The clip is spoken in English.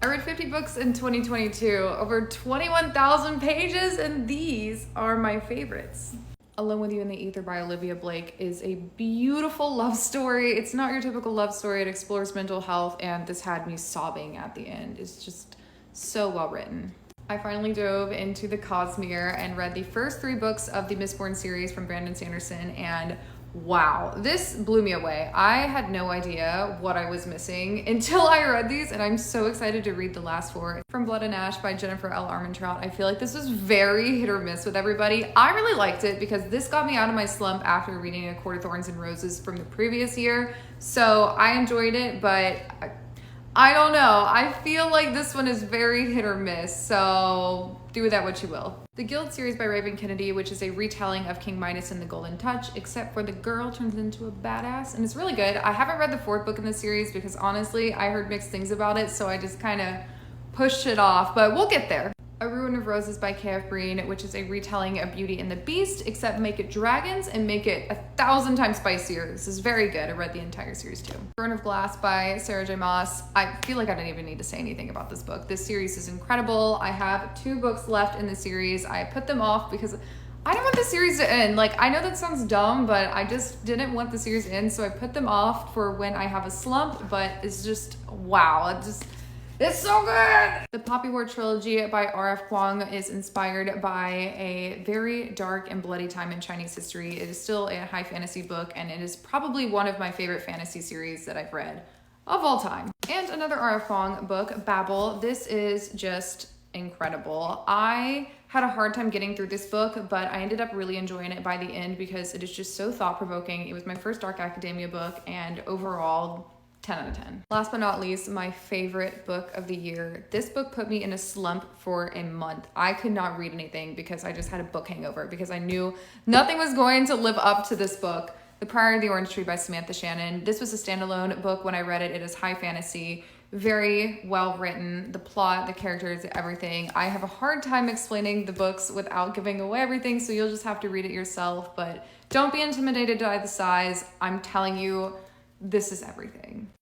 I read 50 books in 2022, over 21,000 pages, and these are my favorites. Alone with You in the Ether by Olivia Blake is a beautiful love story. It's not your typical love story. It explores mental health, and this had me sobbing at the end. It's just so well written. I finally dove into the Cosmere and read the first 3 books of the Mistborn series from Brandon Sanderson, and wow, this blew me away. I had no idea what I was missing until I read these, and I'm so excited to read the last 4. From Blood and Ash by Jennifer L. Armentrout. I feel like this was very hit or miss with everybody. I really liked it because this got me out of my slump after reading A Court of Thorns and Roses from the previous year. So I enjoyed it, but I don't know. I feel like this one is very hit or miss, so do with that what you will. The Guild series by Raven Kennedy, which is a retelling of King Midas and the Golden Touch, except for the girl turns into a badass, and it's really good. I haven't read the 4th book in the series because honestly, I heard mixed things about it, so I just kind of pushed it off, but we'll get there. A Ruin of Roses by K.F. Breene, which is a retelling of Beauty and the Beast, except make it dragons and make it 1,000 times spicier. This is very good. I read the entire series too. Throne of Glass by Sarah J. Maas. I feel like I don't even need to say anything about this book. This series is incredible. I have 2 books left in the series. I put them off because I didn't want the series to end. Like, I know that sounds dumb, but I just didn't want the series to end, so I put them off for when I have a slump, but it's just, wow. It's so good! The Poppy War trilogy by R.F. Kuang is inspired by a very dark and bloody time in Chinese history. It is still a high fantasy book, and it is probably one of my favorite fantasy series that I've read of all time. And another R.F. Kuang book, Babel. This is just incredible. I had a hard time getting through this book, but I ended up really enjoying it by the end because it is just so thought-provoking. It was my first dark academia book, and overall, 10 out of 10. Last but not least, my favorite book of the year. This book put me in a slump for a month. I could not read anything because I just had a book hangover because I knew nothing was going to live up to this book. The Priory of the Orange Tree by Samantha Shannon. This was a standalone book when I read it. It is high fantasy, very well written. The plot, the characters, everything. I have a hard time explaining the books without giving away everything, so you'll just have to read it yourself, but don't be intimidated by the size. I'm telling you, this is everything.